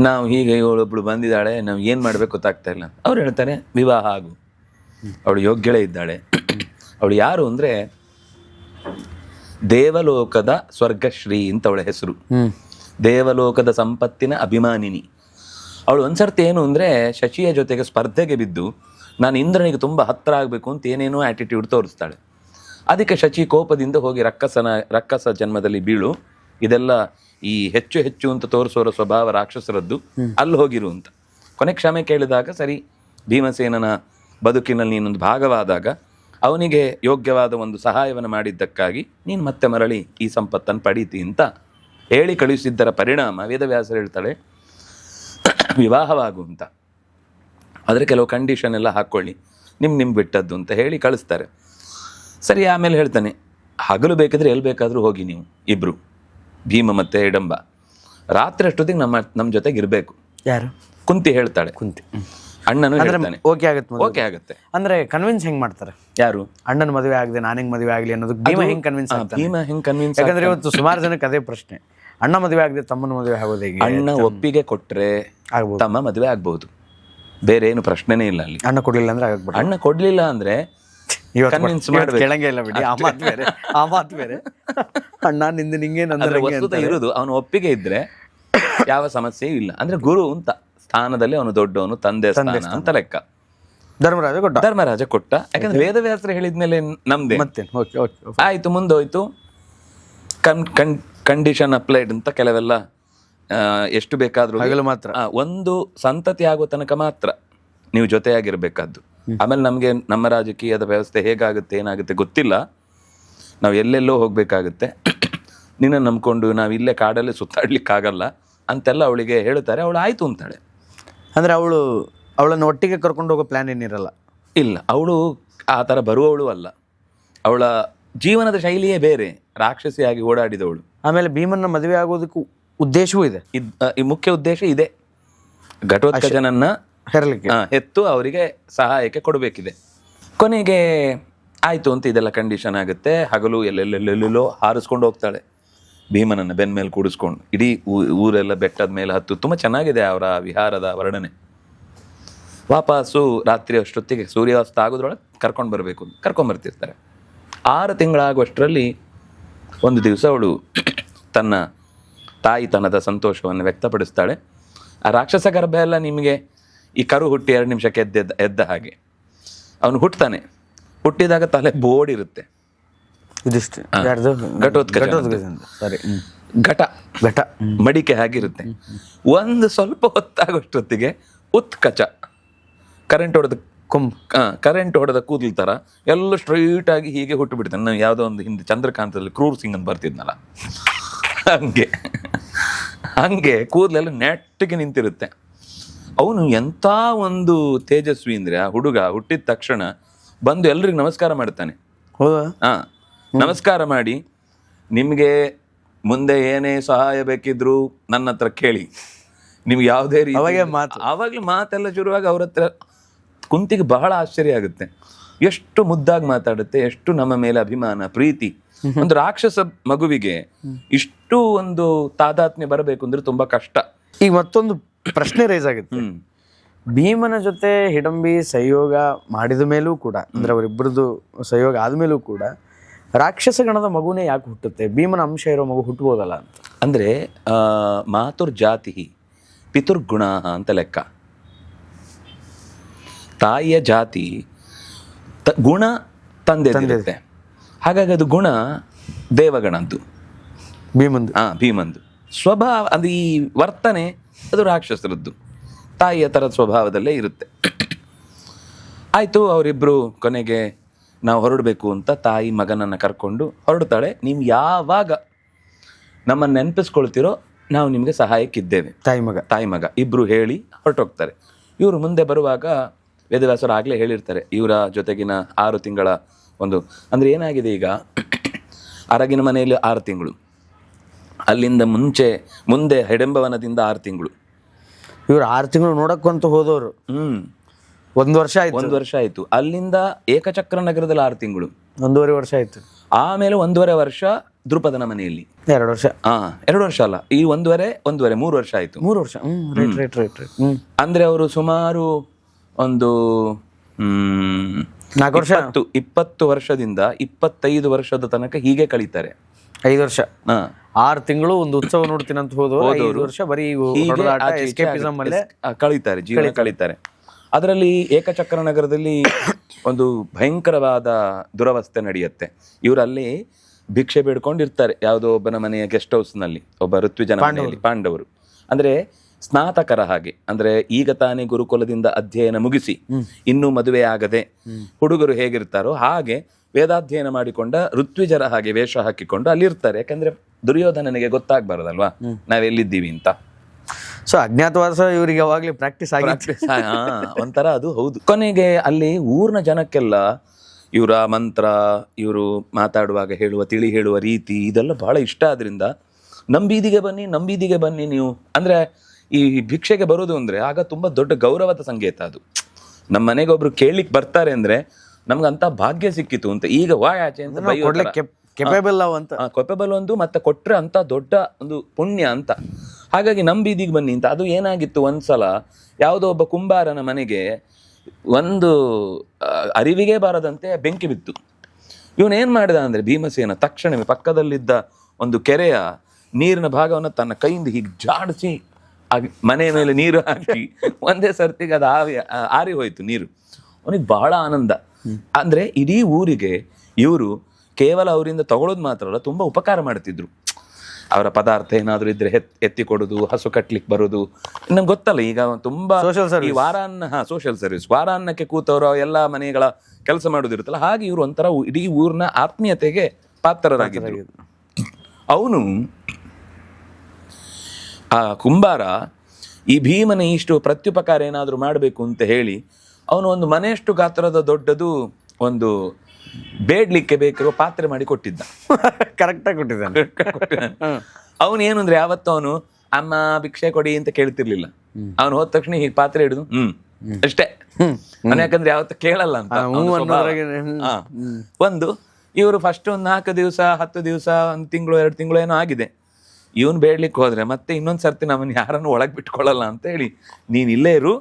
ನಾವು ಹೀಗೆ ಇವಳೊಬ್ಳು ಬಂದಿದ್ದಾಳೆ, ನಾವು ಏನು ಮಾಡಬೇಕು ಗೊತ್ತಾಗ್ತಾ ಇಲ್ಲ. ಅವ್ರು ಹೇಳ್ತಾರೆ, ವಿವಾಹ ಆಗು, ಅವಳು ಯೋಗ್ಯಳೇ ಇದ್ದಾಳೆ. ಅವಳು ಯಾರು ಅಂದರೆ ದೇವಲೋಕದ ಸ್ವರ್ಗಶ್ರೀ ಅಂತ ಅವಳ ಹೆಸರು, ದೇವಲೋಕದ ಸಂಪತ್ತಿನ ಅಭಿಮಾನಿನಿ. ಅವಳು ಒಂದ್ಸರ್ತಿ ಏನು ಅಂದರೆ ಶಚಿಯ ಜೊತೆಗೆ ಸ್ಪರ್ಧೆಗೆ ಬಿದ್ದು ನಾನು ಇಂದ್ರನಿಗೆ ತುಂಬ ಹತ್ತಿರ ಆಗಬೇಕು ಅಂತ ಏನೇನೋ ಆ್ಯಟಿಟ್ಯೂಡ್ ತೋರಿಸ್ತಾಳೆ. ಅದಕ್ಕೆ ಶಚಿ ಕೋಪದಿಂದ ಹೋಗಿ ರಕ್ಕಸ ಜನ್ಮದಲ್ಲಿ ಬೀಳು, ಇದೆಲ್ಲ ಈ ಹೆಚ್ಚು ಹೆಚ್ಚು ಅಂತ ತೋರಿಸೋರ ಸ್ವಭಾವ ರಾಕ್ಷಸರದ್ದು, ಅಲ್ಲಿ ಹೋಗಿರು ಅಂತ. ಕೊನೆ ಕ್ಷಮೆ ಕೇಳಿದಾಗ ಸರಿ, ಭೀಮಸೇನನ ಬದುಕಿನಲ್ಲಿ ನೀನೊಂದು ಭಾಗವಾದಾಗ ಅವನಿಗೆ ಯೋಗ್ಯವಾದ ಒಂದು ಸಹಾಯವನ್ನು ಮಾಡಿದ್ದಕ್ಕಾಗಿ ನೀನು ಮತ್ತೆ ಮರಳಿ ಈ ಸಂಪತ್ತನ್ನು ಪಡೀತಿ ಅಂತ ಹೇಳಿ ಕಳುಹಿಸಿದ್ದರ ಪರಿಣಾಮ ವೇದವ್ಯಾಸರು ಹೇಳ್ತಾಳೆ, ವಿವಾಹವಾಗು ಅಂತ. ಆದರೆ ಕೆಲವು ಕಂಡೀಷನ್ ಎಲ್ಲ ಹಾಕ್ಕೊಳ್ಳಿ, ನಿಮ್ಗೆ ಬಿಟ್ಟದ್ದು ಅಂತ ಹೇಳಿ ಕಳಿಸ್ತಾರೆ. ಸರಿ, ಆಮೇಲೆ ಹೇಳ್ತಾನೆ, ಹಗಲು ಬೇಕಾದ್ರೆ ಎಲ್ಲಿ ಬೇಕಾದರೂ ಹೋಗಿ ನೀವು ಇಬ್ರು, ಭೀಮ ಮತ್ತು ಹಿಡಂಬ, ರಾತ್ರಿ ಅಷ್ಟೊತ್ತಿಗೆ ನಮ್ಮ ಜೊತೆಗೆ ಇರಬೇಕು. ಯಾರು? ಕುಂತಿ ಹೇಳ್ತಾಳೆ. ಕುಂತಿ ಅಣ್ಣನು ಹೇಳ್ತಾನೆ, ಓಕೆ ಆಗುತ್ತೆ. ಅಂದ್ರೆ ಕನ್ವಿನ್ಸ್ ಹೆಂಗ್ ಮಾಡ್ತಾರೆ? ಯಾರು? ಅಣ್ಣನ ಮದುವೆ ಆಗದೆ ನಾನು ಹೆಂಗ್ ಮದುವೆ ಆಗಲಿ ಅನ್ನೋದು ಭೀಮ ಹೆಂಗ್ ಕನ್ವಿನ್ಸ್ ಆಗ್ತಾನೆ? ಭೀಮ ಹೆಂಗ್ ಕನ್ವಿನ್ಸ್? ಯಾಕಂದ್ರೆ ಇವತ್ತು ಸುಮಾರು ಜನಕ್ಕೆ ಅದೇ ಪ್ರಶ್ನೆ, ಅಣ್ಣ ಮದುವೆ ಆಗದೆ ತಮ್ಮನ ಮದುವೆ ಆಗೋದು ಹೇಗೆ? ಅಣ್ಣ ಒಪ್ಪಿಗೆ ಕೊಟ್ರೆ ತಮ್ಮ ಮದುವೆ ಆಗ್ಬಹುದು, ಬೇರೆ ಏನು ಪ್ರಶ್ನೆನೇ ಇಲ್ಲ ಅಲ್ಲಿ. ಅಣ್ಣ ಕೊಡ್ಲಿಲ್ಲ ಅಂದ್ರೆ ಆಗ್ಬೋದು. ಅಣ್ಣ ಕೊಡ್ಲಿಲ್ಲ ಅಂದ್ರೆ ಕನ್ವಿನ್ಸ್ ಮಾಡ್ಬೇಕು. ಕೆಳಗೆ ಇಲ್ಲ ಬಿಡಿ, ಆ ಮಾತು ಬೇರೆ. ಅಣ್ಣ ನಿಂದ ನಿಂಗೆ ವಸ್ತುತ ಇರುವುದು, ಅವನು ಒಪ್ಪಿಗೆ ಇದ್ರೆ ಯಾವ ಸಮಸ್ಯೆ ಇಲ್ಲ. ಅಂದ್ರೆ ಗುರು ಅಂತ ಸ್ಥಾನದಲ್ಲಿ ಅವನು ದೊಡ್ಡವನು, ತಂದೆ ಸ್ಥಾನ ಅಂತ ಲೆಕ್ಕ. ಧರ್ಮರಾಜ ಕೊಟ್ಟ, ಯಾಕಂದ್ರೆ ವೇದವ್ಯಾಸರು ಹೇಳಿದ್ಮೇಲೆ ನಮ್ದೇ. ಆಯ್ತು, ಮುಂದೋಯ್ತು. ಕಂಡೀಷನ್ ಅಪ್ಲೈಡ್ ಅಂತ ಕೆಲವೆಲ್ಲ ಎಷ್ಟು ಬೇಕಾದ್ರೂ ಮಾತ್ರ ಒಂದು ಸಂತತಿ ಆಗೋ ತನಕ ಮಾತ್ರ ನೀವು ಜೊತೆಯಾಗಿರ್ಬೇಕಾದ್ದು. ಆಮೇಲೆ ನಮ್ಗೆ ನಮ್ಮ ರಾಜಕೀಯದ ವ್ಯವಸ್ಥೆ ಹೇಗಾಗುತ್ತೆ ಏನಾಗುತ್ತೆ ಗೊತ್ತಿಲ್ಲ, ನಾವು ಎಲ್ಲೆಲ್ಲೋ ಹೋಗ್ಬೇಕಾಗುತ್ತೆ, ನಿನ್ನ ನಂಬ್ಕೊಂಡು ನಾವು ಇಲ್ಲೇ ಕಾಡಲ್ಲೇ ಸುತ್ತಾಡ್ಲಿಕ್ಕಾಗಲ್ಲ ಅಂತೆಲ್ಲ ಅವಳಿಗೆ ಹೇಳ್ತಾರೆ. ಅವಳು ಆಯ್ತು ಅಂತಾಳೆ. ಅಂದ್ರೆ ಅವಳನ್ನು ಒಟ್ಟಿಗೆ ಕರ್ಕೊಂಡು ಹೋಗೋ ಪ್ಲಾನ್ ಏನಿರಲ್ಲ. ಇಲ್ಲ, ಅವಳು ಆ ಥರ ಬರುವವಳು ಅಲ್ಲ, ಅವಳ ಜೀವನದ ಶೈಲಿಯೇ ಬೇರೆ, ರಾಕ್ಷಸಿಯಾಗಿ ಓಡಾಡಿದವಳು. ಆಮೇಲೆ ಭೀಮನ್ನ ಮದುವೆ ಆಗೋದಕ್ಕೂ ಉದ್ದೇಶವೂ ಇದೆ. ಈ ಮುಖ್ಯ ಉದ್ದೇಶ ಇದೆ, ಘಟೋತ್ಕಚನನ್ನ ಹೆತ್ತು ಅವರಿಗೆ ಸಹಾಯಕ್ಕೆ ಕೊಡಬೇಕಿದೆ. ಕೊನೆಗೆ ಆಯ್ತು ಅಂತ ಇದೆಲ್ಲ ಕಂಡೀಷನ್ ಆಗುತ್ತೆ. ಹಗಲು ಎಲ್ಲೆಲ್ಲೆಲ್ಲೆಲ್ಲೋ ಹಾರಿಸ್ಕೊಂಡು ಹೋಗ್ತಾಳೆ, ಭೀಮನನ್ನ ಬೆನ್ನ ಮೇಲೆ ಕೂಡಿಸ್ಕೊಂಡು. ಇಡೀ ಊರೆಲ್ಲ ಬೆಟ್ಟದ ಮೇಲೆ ಹತ್ತು, ತುಂಬ ಚೆನ್ನಾಗಿದೆ ಅವರ ವಿಹಾರದ ವರ್ಣನೆ. ವಾಪಸ್ಸು ರಾತ್ರಿ ಅಷ್ಟೊತ್ತಿಗೆ ಸೂರ್ಯಾಸ್ತ ಆಗೋದ್ರೊಳಗೆ ಕರ್ಕೊಂಡ್ಬರ್ತಿರ್ತಾರೆ. 6 ತಿಂಗಳಾಗುವಷ್ಟರಲ್ಲಿ ಒಂದು ದಿವಸ ಅವಳು ತನ್ನ ತಾಯಿತನದ ಸಂತೋಷವನ್ನು ವ್ಯಕ್ತಪಡಿಸ್ತಾಳೆ. ಆ ರಾಕ್ಷಸ ಗರ್ಭ ಎಲ್ಲ ನಿಮಗೆ ಈ ಕರು ಹುಟ್ಟಿ 2 ನಿಮಿಷಕ್ಕೆ ಎದ್ದ ಹಾಗೆ. ಅವನು ಹುಟ್ಟುತ್ತಾನೆ, ಹುಟ್ಟಿದಾಗ ತಲೆ ಬೋಡಿರುತ್ತೆ. ಘಟ ಮಡಿಕೆ ಹಾಗಿರುತ್ತೆ. ಒಂದು ಸ್ವಲ್ಪ ಹೊತ್ತಾಗೋಷ್ಟೊತ್ತಿಗೆ ಉತ್ಕಚ, ಕರೆಂಟ್ ಹೊಡೆದ ಕೂದಲು ಥರ ಎಲ್ಲ ಸ್ಟ್ರೈಟ್ ಆಗಿ ಹೀಗೆ ಹುಟ್ಟು ಬಿಡ್ತಾನೆ. ನಾವು ಯಾವುದೋ ಒಂದು ಹಿಂದೆ ಚಂದ್ರಕಾಂತದಲ್ಲಿ ಕ್ರೂರ್ ಸಿಂಗ್ ಅಂತ ಬರ್ತಿದ್ನಲ್ಲ, ಹಂಗೆ ಕೂದಲೆಲ್ಲ ನೆಟ್ಟಿಗೆ ನಿಂತಿರುತ್ತೆ. ಅವನು ಎಂಥ ಒಂದು ತೇಜಸ್ವಿ ಅಂದ್ರೆ ಆ ಹುಡುಗ ಹುಟ್ಟಿದ ತಕ್ಷಣ ಬಂದು ಎಲ್ರಿಗೂ ನಮಸ್ಕಾರ ಮಾಡ್ತಾನೆ. ಹೌದಾ? ಹಾ, ನಮಸ್ಕಾರ ಮಾಡಿ, ನಿಮಗೆ ಮುಂದೆ ಏನೇ ಸಹಾಯ ಬೇಕಿದ್ರು ನನ್ನ ಹತ್ರ ಕೇಳಿ, ನಿಮ್ಗೆ ಯಾವುದೇ ರೀತಿ ಆವಾಗಲೇ ಮಾತೆಲ್ಲ ಶುರುವಾಗಿ ಅವ್ರ ಹತ್ರ ಕುಂತಿಗೆ ಬಹಳ ಆಶ್ಚರ್ಯ ಆಗುತ್ತೆ. ಎಷ್ಟು ಮುದ್ದಾಗಿ ಮಾತಾಡುತ್ತೆ, ಎಷ್ಟು ನಮ್ಮ ಮೇಲೆ ಅಭಿಮಾನ ಪ್ರೀತಿ. ಒಂದು ರಾಕ್ಷಸ ಮಗುವಿಗೆ ಇಷ್ಟು ಒಂದು ತಾದಾತ್ಮ್ಯ ಬರಬೇಕು ಅಂದ್ರೆ ತುಂಬಾ ಕಷ್ಟ. ಈಗ ಮತ್ತೊಂದು ಪ್ರಶ್ನೆ ರೈಸ್ ಆಗುತ್ತೆ. ಭೀಮನ ಜೊತೆ ಹಿಡಂಬಿ ಸಂಯೋಗ ಮಾಡಿದ ಮೇಲೂ ಕೂಡ, ಅಂದ್ರೆ ಅವರಿಬ್ಬರದು ಸಂಯೋಗ ಆದ್ಮೇಲೂ ಕೂಡ ರಾಕ್ಷಸ ಗಣದ ಮಗುನೇ ಯಾಕೆ ಹುಟ್ಟುತ್ತೆ? ಭೀಮನ ಅಂಶ ಇರೋ ಮಗು ಹುಟ್ಟಬೋದಲ್ಲ ಅಂತ. ಅಂದ್ರೆ ಮಾತುರ್ ಜಾತಿ ಪಿತುರ್ಗುಣ ಅಂತ ಲೆಕ್ಕ. ತಾಯಿಯ ಜಾತಿ ಗುಣ ತಂದೆ, ಹಾಗಾಗಿ ಅದು ಗುಣ ದೇವಗಣದ್ದು, ಭೀಮಂದು ಸ್ವಭಾವ. ಅದು ಈ ವರ್ತನೆ ಅದು ರಾಕ್ಷಸರದ್ದು, ತಾಯಿಯ ಥರದ ಸ್ವಭಾವದಲ್ಲೇ ಇರುತ್ತೆ. ಆಯಿತು, ಅವರಿಬ್ಬರು ಕೊನೆಗೆ ನಾವು ಹೊರಡಬೇಕು ಅಂತ ತಾಯಿ ಮಗನನ್ನು ಕರ್ಕೊಂಡು ಹೊರಡ್ತಾಳೆ. ನೀವು ಯಾವಾಗ ನಮ್ಮನ್ನು ನೆನಪಿಸ್ಕೊಳ್ತಿರೋ ನಾವು ನಿಮಗೆ ಸಹಾಯಕ್ಕಿದ್ದೇವೆ. ತಾಯಿ ಮಗ ಇಬ್ಬರು ಹೇಳಿ ಹೊರಟೋಗ್ತಾರೆ. ಇವರು ಮುಂದೆ ಬರುವಾಗ ವೇದವ್ಯಾಸರು ಆಗಲೇ ಹೇಳಿರ್ತಾರೆ, ಇವರ ಜೊತೆಗಿನ 6 ತಿಂಗಳ ಒಂದು, ಅಂದರೆ ಏನಾಗಿದೆ ಈಗ, ಅರಗಿನ ಮನೆಯಲ್ಲಿ 6 ತಿಂಗಳು, ಅಲ್ಲಿಂದ ಮುಂದೆ ಹಿಡಂಬವನದಿಂದ 6 ತಿಂಗಳು, ಇವ್ರು 6 ತಿಂಗಳು ನೋಡಕ್ಕಂತ ಹೋದವರು 1 ವರ್ಷ ಆಯ್ತು. 1 ವರ್ಷ ಆಯ್ತು. ಅಲ್ಲಿಂದ ಏಕಚಕ್ರ ನಗರದಲ್ಲಿ 6 ತಿಂಗಳು, 1.5 ವರ್ಷ ಆಯ್ತು. ಆಮೇಲೆ 1.5 ವರ್ಷ ದ್ರುಪದನ ಮನೆಯಲ್ಲಿ 2 ವರ್ಷ. 2 ವರ್ಷ ಅಲ್ಲ, ಈ 1.5 3 ವರ್ಷ ಆಯ್ತು. 3 ವರ್ಷ. ಅಂದ್ರೆ ಅವರು ಸುಮಾರು ಒಂದು 4 ವರ್ಷ, 20 ವರ್ಷದಿಂದ 25 ವರ್ಷದ ತನಕ ಹೀಗೆ ಕಳೀತಾರೆ. 5 ವರ್ಷ, 6 ತಿಂಗಳು ಒಂದು ಉತ್ಸವ ನೋಡ್ತೀನಿ ಅಂತ ಹೋದವರು 5 ವರ್ಷ ಬರೀ ಕಳೀತಾರೆ, ಜೀವನ ಕಳೀತಾರೆ. ಅದರಲ್ಲಿ ಏಕಚಕ್ರ ನಗರದಲ್ಲಿ ಒಂದು ಭಯಂಕರವಾದ ದುರವಸ್ಥೆ ನಡೆಯುತ್ತೆ. ಇವರಲ್ಲಿ ಭಿಕ್ಷೆ ಬೇಡ್ಕೊಂಡಿರ್ತಾರೆ ಯಾವುದೋ ಒಬ್ಬನ ಮನೆಯ ಗೆಸ್ಟ್ ಹೌಸ್ನಲ್ಲಿ, ಒಬ್ಬ ಋತ್ವಿಜನ ಮನೆಯಲ್ಲಿ. ಪಾಂಡವರು ಅಂದ್ರೆ ಸ್ನಾತಕರ ಹಾಗೆ, ಅಂದ್ರೆ ಈಗ ತಾನೇ ಗುರುಕುಲದಿಂದ ಅಧ್ಯಯನ ಮುಗಿಸಿ ಇನ್ನೂ ಮದುವೆ ಆಗದೆ ಹುಡುಗರು ಹೇಗಿರ್ತಾರೋ ಹಾಗೆ ವೇದಾಧ್ಯಯನ ಮಾಡಿಕೊಂಡ ಋತ್ವಿಜರ ಹಾಗೆ ವೇಷ ಹಾಕಿಕೊಂಡು ಅಲ್ಲಿರ್ತಾರೆ. ಯಾಕಂದ್ರೆ ದುರ್ಯೋಧನನಿಗೆ ಗೊತ್ತಾಗ್ಬಾರ್ದಲ್ವಾ ನಾವೆಲ್ಲಿದ್ದೀವಿ ಅಂತ. ಸೊ ಅಜ್ಞಾತವಾಸ ಇವರಿಗೆ ಯಾವಾಗ್ಲೂ ಪ್ರಾಕ್ಟೀಸ್ ಒಂಥರ ಅದು ಹೌದು. ಕೊನೆಗೆ ಅಲ್ಲಿ ಊರ್ನ ಜನಕ್ಕೆಲ್ಲ ಇವರ ಮಂತ್ರ, ಇವರು ಮಾತಾಡುವಾಗ ತಿಳಿ ಹೇಳುವ ರೀತಿ ಇದೆಲ್ಲ ಬಹಳ ಇಷ್ಟ ಆದ್ರಿಂದ ನಂಬೀದಿಗೆ ಬನ್ನಿ ನೀವು, ಅಂದ್ರೆ ಈ ಭಿಕ್ಷೆಗೆ ಬರೋದು ಅಂದ್ರೆ ಆಗ ತುಂಬಾ ದೊಡ್ಡ ಗೌರವದ ಸಂಕೇತ. ಅದು ನಮ್ಮ ಮನೆಗೆ ಒಬ್ರು ಕೇಳಲಿಕ್ಕೆ ಬರ್ತಾರೆ ಅಂದ್ರೆ ನಮ್ಗಂತ ಭಾಗ್ಯ ಸಿಕ್ಕಿತು ಅಂತ. ಈಗ ಆಚೆ ಅಂತ ಕೆಪೆಬಲ್ ಒಂದು ಮತ್ತೆ ಕೊಟ್ರೆ ಅಂತ ದೊಡ್ಡ ಒಂದು ಪುಣ್ಯ ಅಂತ. ಹಾಗಾಗಿ ನಂಬೀದಿಗೆ ಬನ್ನಿ ಅಂತ. ಅದು ಏನಾಗಿತ್ತು, ಒಂದ್ಸಲ ಯಾವುದೋ ಒಬ್ಬ ಕುಂಬಾರನ ಮನೆಗೆ ಒಂದು ಅರಿವಿಗೆ ಬಾರದಂತೆ ಬೆಂಕಿ ಬಿತ್ತು. ಇವನೇನ್ ಮಾಡಿದ ಅಂದ್ರೆ ಭೀಮಸೇನ ತಕ್ಷಣವೇ ಪಕ್ಕದಲ್ಲಿದ್ದ ಒಂದು ಕೆರೆಯ ನೀರಿನ ಭಾಗವನ್ನು ತನ್ನ ಕೈಯಿಂದ ಹೀಗೆ ಜಾಡಿಸಿ ಮನೆ ಮೇಲೆ ನೀರು ಹಾಕಿ ಒಂದೇ ಸರ್ತಿಗೆ ಅದು ಆರಿ ಹೋಯ್ತು ನೀರು. ಅವನಿಗೆ ಬಹಳ ಆನಂದ. ಅಂದ್ರೆ ಇಡೀ ಊರಿಗೆ ಇವರು ಕೇವಲ ಅವರಿಂದ ತಗೊಳ್ಳೋದು ಮಾತ್ರ ಅಲ್ಲ, ತುಂಬಾ ಉಪಕಾರ ಮಾಡ್ತಿದ್ರು. ಅವರ ಪದಾರ್ಥ ಏನಾದ್ರು ಇದ್ರೆ ಎತ್ತಿ ಕೊಡುದು, ಹಸು ಕಟ್ಲಿಕ್ಕೆ ಬರುದು. ನಂಗೆ ಗೊತ್ತಲ್ಲ, ಈಗ ತುಂಬಾ ಈ ಸೋಷಿಯಲ್ ಸರ್ವಿಸ್, ವಾರಾನ್ನಕ್ಕೆ ಕೂತವರು ಎಲ್ಲಾ ಮನೆಗಳ ಕೆಲಸ ಮಾಡೋದಿರುತ್ತಲ್ಲ, ಹಾಗೆ ಇವರು ಒಂಥರ ಇಡೀ ಊರಿನ ಆತ್ಮೀಯತೆಗೆ ಪಾತ್ರರಾಗಿದ್ರು. ಅವನು ಆ ಕುಂಬಾರ ಈ ಭೀಮನ ಇಷ್ಟು ಪ್ರತ್ಯುಪಕಾರ ಏನಾದ್ರು ಮಾಡಬೇಕು ಅಂತ ಹೇಳಿ ಅವನು ಒಂದು ಮನೆಯಷ್ಟು ಗಾತ್ರದ ದೊಡ್ಡದು ಒಂದು ಬೇಡ್ಲಿಕ್ಕೆ ಬೇಕಿರುವ ಪಾತ್ರೆ ಮಾಡಿ ಕೊಟ್ಟಿದ್ದ. ಕರೆಕ್ಟಾಗಿ ಕೊಟ್ಟಿದ್ದಾನೆ. ಅವನು ಏನು ಅಂದ್ರೆ ಯಾವತ್ತು ಅವನು ಅಮ್ಮ ಭಿಕ್ಷೆ ಕೊಡಿ ಅಂತ ಕೇಳ್ತಿರ್ಲಿಲ್ಲ. ಅವನು ಹೋದ ತಕ್ಷಣ ಹೀಗೆ ಪಾತ್ರೆ ಹಿಡಿದು ಅಷ್ಟೇ. ಯಾಕಂದ್ರೆ ಯಾವತ್ತು ಕೇಳಲ್ಲ ಅಂತ. ಒಂದು ಇವರು ಫಸ್ಟ್ ಒಂದು 4 ದಿವಸ 10 ದಿವಸ 1 ತಿಂಗಳು 2 ತಿಂಗಳು ಏನೋ ಆಗಿದೆ. ಇವನು ಬೇಡ್ಲಿಕ್ಕೆ ಹೋದ್ರೆ ಮತ್ತೆ ಇನ್ನೊಂದ್ ಸರ್ತಿ ನಮ್ಮನ್ನು ಯಾರನ್ನು ಒಳಗ್ ಬಿಟ್ಕೊಳ್ಳಲ್ಲ ಅಂತ ಹೇಳಿ, ನೀನ್ ಇಲ್ಲೇ ಇರು,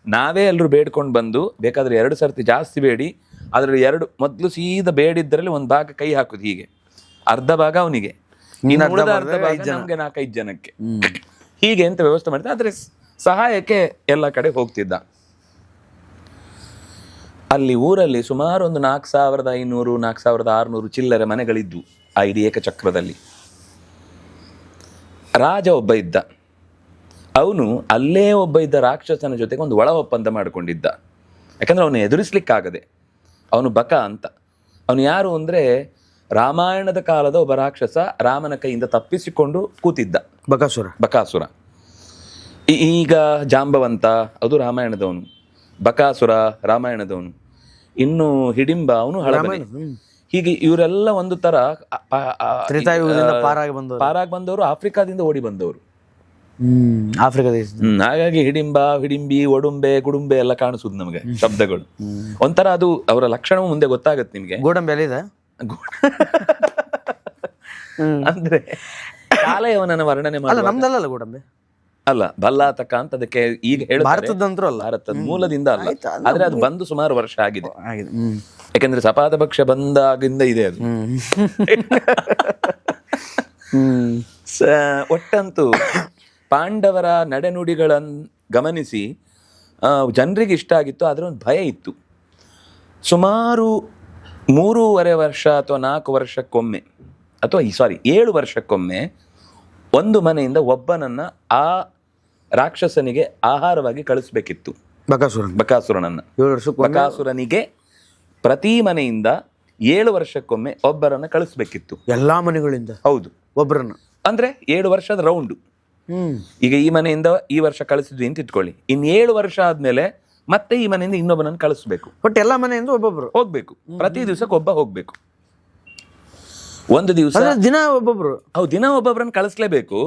ನಾವೇ ಎಲ್ಲರೂ ಬೇಡ್ಕೊಂಡು ಬಂದು ಬೇಕಾದ್ರೆ 2 ಸರ್ತಿ ಜಾಸ್ತಿ ಬೇಡಿ, ಅದ್ರಲ್ಲಿ 2 ಮೊದ್ಲು ಸೀದಾ ಬೇಡಿದ್ರಲ್ಲಿ ಒಂದು ಭಾಗ ಕೈ ಹಾಕುದು, ಹೀಗೆ ಅರ್ಧ ಭಾಗ ಅವನಿಗೆ, ಅರ್ಧ ಭಾಗ ನಮ್ಗೆ 4-5 ಜನಕ್ಕೆ, ಹೀಗೆ ಅಂತ ವ್ಯವಸ್ಥೆ ಮಾಡಿದ. ಆದ್ರೆ ಸಹಾಯಕ್ಕೆ ಎಲ್ಲ ಕಡೆ ಹೋಗ್ತಿದ್ದ. ಅಲ್ಲಿ ಊರಲ್ಲಿ ಸುಮಾರು ಒಂದು 4500 4600 ಚಿಲ್ಲರೆ ಮನೆಗಳಿದ್ವು ಆ ಇಡೀ ಏಕಚಕ್ರದಲ್ಲಿ. ರಾಜ ಒಬ್ಬ ಇದ್ದ. ಅವನು ಅಲ್ಲೇ ಒಬ್ಬ ಇದ್ದ ರಾಕ್ಷಸನ ಜೊತೆಗೆ ಒಂದು ಒಳ ಒಪ್ಪಂದ ಮಾಡಿಕೊಂಡಿದ್ದ. ಯಾಕಂದ್ರೆ ಅವನು ಎದುರಿಸ್ಲಿಕ್ಕಾಗದೆ, ಅವನು ಬಕ ಅಂತ. ಅವನು ಯಾರು ಅಂದ್ರೆ ರಾಮಾಯಣದ ಕಾಲದ ಒಬ್ಬ ರಾಕ್ಷಸ, ರಾಮನ ಕೈಯಿಂದ ತಪ್ಪಿಸಿಕೊಂಡು ಕೂತಿದ್ದ, ಬಕಾಸುರ. ಈಗ ಜಾಂಬವಂತ ಅದು ರಾಮಾಯಣದವನು, ಬಕಾಸುರ ರಾಮಾಯಣದವನು, ಇನ್ನು ಹಿಡಿಂಬ ಅವನು ಹಳಬನೆ. ಹೀಗೆ ಇವರೆಲ್ಲ ಒಂದು ತರ ತ್ರೇತಾಯುಗದಿಂದ ಪಾರಾಗಿ ಬಂದವರು, ಆಫ್ರಿಕಾದಿಂದ ಓಡಿ ಬಂದವರು. ಆಫ್ರಿಕಾ ದೇಶ. ಹಾಗಾಗಿ ಹಿಡಿಂಬ, ಹಿಡಿಂಬಿ, ಒಡುಂಬೆ, ಗುಡುಂಬೆ ಎಲ್ಲ ಕಾಣಿಸುದು ನಮಗೆ ಶಬ್ದಗಳು. ಒಂಥರ ಅದು ಅವರ ಲಕ್ಷಣವು ಮುಂದೆ ಗೊತ್ತಾಗತ್ತೆ ನಿಮ್ಗೆ. ಗೋಡಂಬಿ ಎಲ್ಲಿದೆ? ಅಂದ್ರೆ ಕಾಲಯವನನ ವರ್ಣನೆ ಅಲ್ಲ, ನಮ್ದಲ್ಲ ಗೋಡಂಬಿ ಅಲ್ಲ, ಭಲ್ಲಾತಕ ಅಂತ ಅದಕ್ಕೆ ಈಗ ಹೇಳ್ತಾರೆ. ಭಾರತದಂತರೂ ಅಲ್ಲ, ಭಾರತದ ಮೂಲದಿಂದ ಅಲ್ಲ, ಆದ್ರೆ ಅದು ಬಂದು ಸುಮಾರು ವರ್ಷ ಆಗಿದೆ. ಯಾಕಂದ್ರೆ ಸಪಾದ ಪಕ್ಷ ಬಂದಾಗಿಂದ ಇದೆ ಅದು. ಒಟ್ಟಂತೂ ಪಾಂಡವರ ನಡೆನುಡಿಗಳನ್ನು ಗಮನಿಸಿ ಜನರಿಗೆ ಇಷ್ಟ ಆಗಿತ್ತು, ಆದ್ರೆ ಒಂದು ಭಯ ಇತ್ತು. ಸುಮಾರು 3.5 ವರ್ಷ ಅಥವಾ 4 ವರ್ಷಕ್ಕೊಮ್ಮೆ ಅಥವಾ 7 ವರ್ಷಕ್ಕೊಮ್ಮೆ ಒಂದು ಮನೆಯಿಂದ ಒಬ್ಬನನ್ನ ಆ ರಾಕ್ಷಸನಿಗೆ ಆಹಾರವಾಗಿ ಕಳಿಸ್ಬೇಕಿತ್ತು. ಬಕಾಸುರನನ್ನ. ಬಕಾಸುರನಿಗೆ ಪ್ರತಿ ಮನೆಯಿಂದ 7 ವರ್ಷಕ್ಕೊಮ್ಮೆ ಒಬ್ಬರನ್ನ ಕಳಿಸ್ಬೇಕಿತ್ತು. ಎಲ್ಲಾ ಮನೆಗಳಿಂದ. ಹೌದು, ಒಬ್ಬರನ್ನ. ಅಂದ್ರೆ 7 ವರ್ಷದ ರೌಂಡ್. ಈಗ ಈ ಮನೆಯಿಂದ ಈ ವರ್ಷ ಕಳಿಸಿದ್ವಿ ಅಂತ ಇಟ್ಕೊಳ್ಳಿ, ಇನ್ 7 ವರ್ಷ ಆದ್ಮೇಲೆ ಮತ್ತೆ ಈ ಮನೆಯಿಂದ ಇನ್ನೊಬ್ಬನನ್ನು ಕಳಿಸ್ಬೇಕು. ಬಟ್ ಎಲ್ಲಾ ಮನೆಯಿಂದ ಒಬ್ಬೊಬ್ರು ಹೋಗ್ಬೇಕು, ಪ್ರತಿ ದಿವಸಕ್ಕೆ ಒಬ್ಬ ಹೋಗ್ಬೇಕು. ಒಂದು ದಿವಸ ದಿನ ಒಬ್ಬೊಬ್ರು. ಹೌದು, ದಿನ ಒಬ್ಬೊಬ್ಬರನ್ನ ಕಳಿಸ್ಲೇಬೇಕು.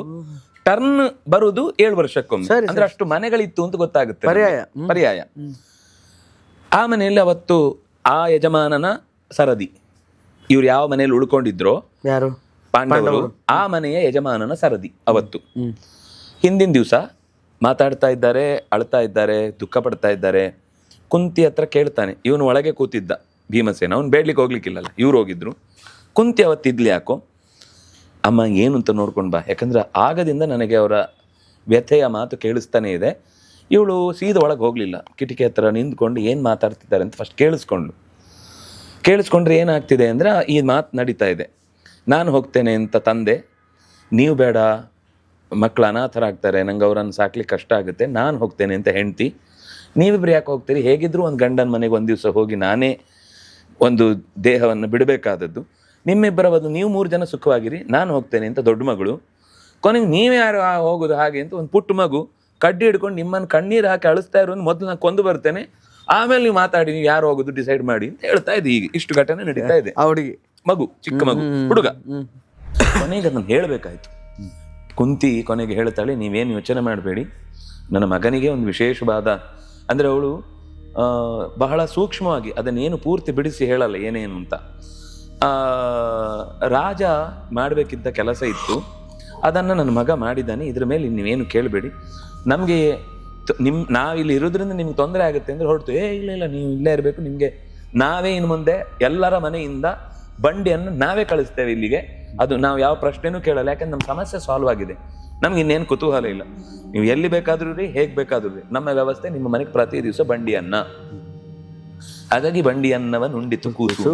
ಟರ್ನ್ ಬರುವುದು 7 ವರ್ಷಕ್ಕೊಮ್ಮೆ. ಅಂದ್ರೆ ಅಷ್ಟು ಮನೆಗಳಿತ್ತು ಅಂತ ಗೊತ್ತಾಗುತ್ತೆ, ಪರ್ಯಾಯ. ಆ ಮನೆಯಲ್ಲಿ ಅವತ್ತು ಆ ಯಜಮಾನನ ಸರದಿ, ಇವ್ರು ಯಾವ ಮನೆಯಲ್ಲಿ ಉಳ್ಕೊಂಡಿದ್ರೋ, ಯಾರು ಪಾಂಡವರು, ಆ ಮನೆಯ ಯಜಮಾನನ ಸರದಿ ಅವತ್ತು. ಹಿಂದಿನ ದಿವಸ ಮಾತಾಡ್ತಾ ಇದ್ದಾರೆ, ಅಳ್ತಾ ಇದ್ದಾರೆ, ದುಃಖ ಪಡ್ತಾ ಇದ್ದಾರೆ. ಕುಂತಿ ಹತ್ರ ಕೇಳ್ತಾನೆ, ಇವನು ಒಳಗೆ ಕೂತಿದ್ದ ಭೀಮಸೇನ, ಅವ್ನು ಬೇಡ್ಲಿಕ್ಕೆ ಹೋಗ್ಲಿಕ್ಕಿಲ್ಲಲ್ಲ, ಇವ್ರು ಹೋಗಿದ್ರು. ಕುಂತಿ ಅವತ್ತಿದ್ಲಿ ಯಾಕೋ, ಅಮ್ಮ ಏನು ಅಂತ ನೋಡ್ಕೊಂಡು ಬಾ, ಯಾಕಂದ್ರೆ ಆಗದಿಂದ ನನಗೆ ಅವರ ವ್ಯಥೆಯ ಮಾತು ಕೇಳಿಸ್ತಾನೆ ಇದೆ. ಇವಳು ಸೀದಾ ಒಳಗೆ ಹೋಗ್ಲಿಲ್ಲ, ಕಿಟಕಿ ಹತ್ರ ನಿಂತ್ಕೊಂಡು ಏನು ಮಾತಾಡ್ತಿದ್ದಾರೆ ಅಂತ ಫಸ್ಟ್ ಕೇಳಿಸ್ಕೊಂಡ್ರೆ ಏನಾಗ್ತಿದೆ ಅಂದ್ರೆ ಈ ಮಾತು ನಡೀತಾ ಇದೆ. ನಾನು ಹೋಗ್ತೇನೆ ಅಂತ ತಂದೆ, ನೀವು ಬೇಡ, ಮಕ್ಕಳು ಅನಾಥರಾಗ್ತಾರೆ, ನಂಗೆ ಅವರನ್ನು ಸಾಕ್ಲಿಕ್ಕೆ ಕಷ್ಟ ಆಗುತ್ತೆ, ನಾನು ಹೋಗ್ತೇನೆ ಅಂತ ಹೆಂಡ್ತಿ. ನೀವಿಬ್ರು ಯಾಕೆ ಹೋಗ್ತೀರಿ? ಹೇಗಿದ್ರು ಒಂದು ಗಂಡನ ಮನೆಗೆ ಒಂದು ದಿವಸ ಹೋಗಿ ನಾನೇ ಒಂದು ದೇಹವನ್ನು ಬಿಡಬೇಕಾದದ್ದು, ನಿಮ್ಮಿಬ್ಬರ ಬದಲು ನೀವು 3 ಜನ ಸುಖವಾಗಿರಿ, ನಾನು ಹೋಗ್ತೇನೆ ಅಂತ ದೊಡ್ಡ ಮಗಳು. ಕೊನೆಗೆ ನೀವೇ ಯಾರು ಹೋಗೋದು ಹಾಗೆ ಅಂತ ಒಂದು ಪುಟ್ಟ ಮಗು ಕಡ್ಡಿ ಹಿಡ್ಕೊಂಡು ನಿಮ್ಮನ್ನು ಕಣ್ಣೀರು ಹಾಕಿ ಅಳಿಸ್ತಾ ಇರೋ, ಮೊದಲು ನಾನು ಕೊಂದು ಬರ್ತೇನೆ, ಆಮೇಲೆ ನೀವು ಮಾತಾಡಿ, ನೀವು ಯಾರು ಹೋಗೋದು ಡಿಸೈಡ್ ಮಾಡಿ ಅಂತ ಹೇಳ್ತಾ ಇದೆ. ಈಗ ಇಷ್ಟು ಘಟನೆ ನಡೀತಾ ಇದೆ. ಅವಳಿಗೆ ಮಗು, ಚಿಕ್ಕ ಮಗು, ಹುಡುಗ. ಕೊನೆಗೆ ಅದನ್ನು ಹೇಳಬೇಕಾಯ್ತು. ಕುಂತಿ ಕೊನೆಗೆ ಹೇಳ್ತಾಳೆ, ನೀವೇನು ಯೋಚನೆ ಮಾಡಬೇಡಿ, ನನ್ನ ಮಗನಿಗೆ ಒಂದು ವಿಶೇಷವಾದ, ಅಂದರೆ ಅವಳು ಬಹಳ ಸೂಕ್ಷ್ಮವಾಗಿ ಅದನ್ನೇನು ಪೂರ್ತಿ ಬಿಡಿಸಿ ಹೇಳಲ್ಲ ಏನೇನು ಅಂತ. ರಾಜ ಮಾಡಬೇಕಿದ್ದ ಕೆಲಸ ಇತ್ತು, ಅದನ್ನು ನನ್ನ ಮಗ ಮಾಡಿದ್ದಾನೆ, ಇದ್ರ ಮೇಲೆ ನೀವೇನು ಕೇಳಬೇಡಿ. ನಮಗೆ ನಾವಿಲ್ಲಿ ಇರೋದ್ರಿಂದ ನಿಮ್ಗೆ ತೊಂದರೆ ಆಗುತ್ತೆ ಅಂದರೆ ಹೊರಟು, ಇಲ್ಲ ನೀವು ಇಲ್ಲೇ ಇರಬೇಕು, ನಿಮಗೆ ನಾವೇ ಇನ್ನು ಮುಂದೆ ಎಲ್ಲರ ಮನೆಯಿಂದ ಬಂಡಿಯನ್ನು ನಾವೇ ಕಳಿಸ್ತೇವೆ ಇಲ್ಲಿಗೆ. ಅದು ನಾವು ಯಾವ ಪ್ರಶ್ನೆನೂ ಕೇಳಲ್ಲ, ಯಾಕಂದ್ರೆ ನಮ್ಮ ಸಮಸ್ಯೆ ಸಾಲ್ವ್ ಆಗಿದೆ, ನಮ್ಗೆ ಇನ್ನೇನು ಕುತೂಹಲ ಇಲ್ಲ. ನೀವು ಎಲ್ಲಿ ಬೇಕಾದ್ರೂ ರೀ, ಹೇಗೆ ಬೇಕಾದ್ರೂ ರೀ, ನಮ್ಮ ವ್ಯವಸ್ಥೆ ನಿಮ್ಮ ಮನೆಗೆ ಪ್ರತಿ ದಿವಸ ಬಂಡಿ ಅನ್ನ. ಹಾಗಾಗಿ ಬಂಡಿ ಅನ್ನವನ್ನು ಉಂಡಿತು ಕೂಸು.